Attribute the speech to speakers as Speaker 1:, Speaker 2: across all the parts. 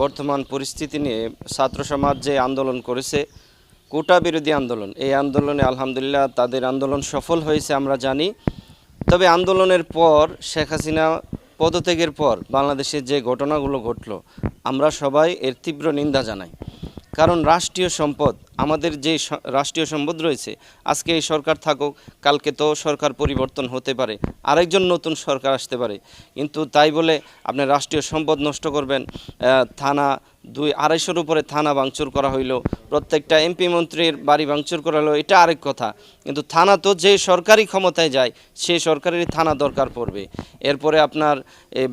Speaker 1: বর্তমান পরিস্থিতি নিয়ে ছাত্র সমাজ যে আন্দোলন করেছে, কোটা বিরোধী আন্দোলন, এই আন্দোলনে আলহামদুলিল্লাহ তাদের আন্দোলন সফল হয়েছে আমরা জানি। তবে আন্দোলনের পর শেখ হাসিনা পদত্যাগের পর বাংলাদেশে যে ঘটনাগুলো ঘটলো, আমরা সবাই এর তীব্র নিন্দা জানাই। কারণ রাষ্ট্রীয় সম্পদ, আমাদের যে রাষ্ট্রীয় সম্পদ রয়েছে, আজকে এই সরকার থাকুক, কালকে তো সরকার পরিবর্তন হতে পারে, আরেকজন নতুন সরকার আসতে পারে, কিন্তু তাই বলে আপনি রাষ্ট্রীয় সম্পদ নষ্ট করবেন। থানা 200-250-র উপরে থানা ভাঙচুর করা হইলো, প্রত্যেকটা এমপি মন্ত্রীর বাড়ি ভাঙচুর করা হলো, এটা আরেক কথা। কিন্তু থানা তো যে সরকারি ক্ষমতায় যায় সেই সরকারেরই থানা দরকার পড়বে। এরপরে আপনার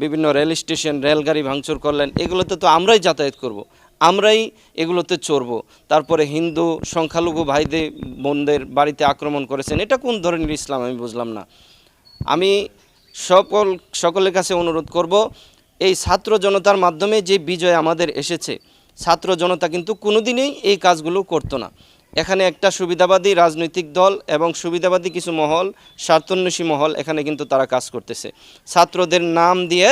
Speaker 1: বিভিন্ন রেল স্টেশন, রেলগাড়ি ভাঙচুর করলেন, এগুলোতে তো আমরাই যাতায়াত করব, আমরাই এগুলোতে চড়বো। তারপরে হিন্দু সংখ্যালঘু ভাইদের বোনদের বাড়িতে আক্রমণ করেছেন, এটা কোন ধরনের ইসলাম আমি বুঝলাম না। আমি সকলের কাছে অনুরোধ করব, এই ছাত্র জনতার মাধ্যমে যে বিজয় আমাদের এসেছে, ছাত্র জনতা কিন্তু কোনোদিনই এই কাজগুলো করতো না। এখানে একটা সুবিধাবাদী রাজনৈতিক দল এবং সুবিধাবাদী কিছু মহল, স্বার্থান্বেষী মহল এখানে কিন্তু তারা কাজ করতেছে। ছাত্রদের নাম দিয়ে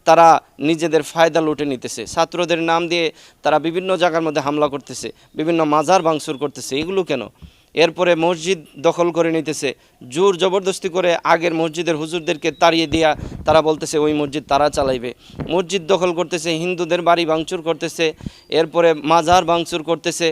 Speaker 1: তারা নিজেদের ফায়দা লুটে নিতেছে, ছাত্রদের নাম দিয়ে তারা বিভিন্ন জায়গার মধ্যে হামলা করতেছে, বিভিন্ন মাজার ভাঙচুর করতেছে। এগুলো কেন? এরপরে মসজিদ দখল করে নিতেছে, জোর জবরদস্তি করে আগের মসজিদের হুজুরদেরকে তাড়িয়ে দিয়া তারা বলতেছে ওই মসজিদ তারা চালাইবে। মসজিদ দখল করতেছে, হিন্দুদের বাড়ি ভাঙচুর করতেছে, এরপরে মাজার ভাঙচুর করতেছে।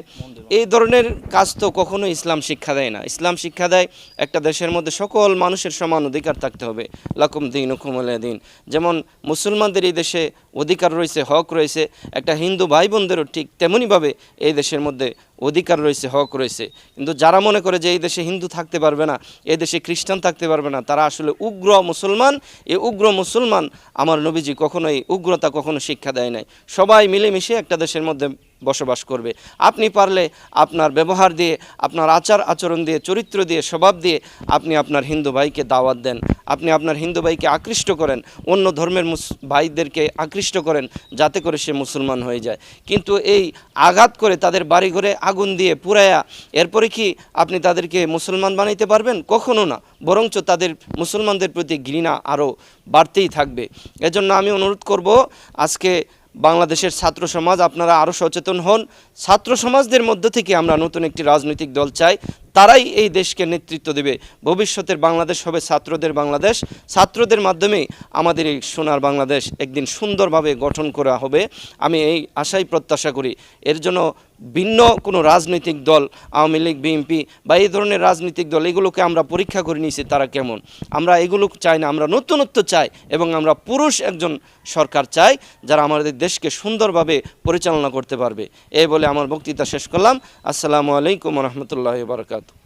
Speaker 1: এই ধরনের কাজ তো কখনো ইসলাম শিক্ষা দেয় না। ইসলাম শিক্ষা দেয় একটা দেশের মধ্যে সকল মানুষের সমান অধিকার থাকতে হবে, লাকুম দীনুকুম ওয়ালিয়া দীন। যেমন মুসলমানদের এই দেশে অধিকার রয়েছে, হক রয়েছে, একটা হিন্দু ভাই বোনদেরও ঠিক তেমনইভাবে এই দেশের মধ্যে অধিকার রয়েছে, হক রয়েছে। কিন্তু যারা মনে করে যে এই দেশে হিন্দু থাকতে পারবে না, এই দেশে খ্রিস্টান থাকতে পারবে না, তারা আসলে উগ্র মুসলমান। এই উগ্র মুসলমান আমার নবীজি কখনোই উগ্রতা কখনো শিক্ষা দেয় নাই। সবাই মিলেমিশে একটা দেশের মধ্যে বসবাস করবে। আপনি পারলে আপনার ব্যবহার দিয়ে, আপনার আচার আচরণ দিয়ে, চরিত্র দিয়ে, স্বভাব দিয়ে আপনি আপনার হিন্দু ভাইকে দাওয়াত দেন, আপনি আপনার হিন্দু ভাইকে আকৃষ্ট করেন, অন্য ধর্মের ভাইদেরকে আকৃষ্ট করেন, যাতে করে সে মুসলমান হয়ে যায়। কিন্তু এই আঘাত করে তাদের বাড়িঘরে আগুন দিয়ে পুরায়া এরপরে কি আপনি তাদেরকে মুসলমান বানাইতে পারবেন? কখনো না, বরঞ্চ তাদের মুসলমানদের প্রতি ঘৃণা আরও বাড়তেই থাকবে। এজন্য আমি অনুরোধ করব, আজকে বাংলাদেশের ছাত্র সমাজ আপনারা আরও সচেতন হন। ছাত্র সমাজদের মধ্য থেকে আমরা নতুন একটি রাজনৈতিক দল চাই, তারাই এই দেশকে নেতৃত্ব দেবে। ভবিষ্যতের বাংলাদেশ হবে ছাত্রদের বাংলাদেশ। ছাত্রদের মাধ্যমেই আমাদের এই সোনার বাংলাদেশ একদিন সুন্দরভাবে গঠন করা হবে, আমি এই আশাই প্রত্যাশা করি। এর জন্য ভিন্ন কোনো রাজনৈতিক দল, আওয়ামী লীগ, বিএনপি বা এই ধরনের রাজনৈতিক দল, এগুলোকে আমরা পরীক্ষা করে নিয়েছি তারা কেমন। আমরা এগুলো চাই না, আমরা নতুনত্ব চাই এবং আমরা পুরুষ একজন সরকার চাই যারা আমাদের দেশকে সুন্দরভাবে পরিচালনা করতে পারবে। এই বলে আমার বক্তৃতা শেষ করলাম। আসসালামু আলাইকুম রহমতুল্লাহি ওয়া বারাকাতুহু।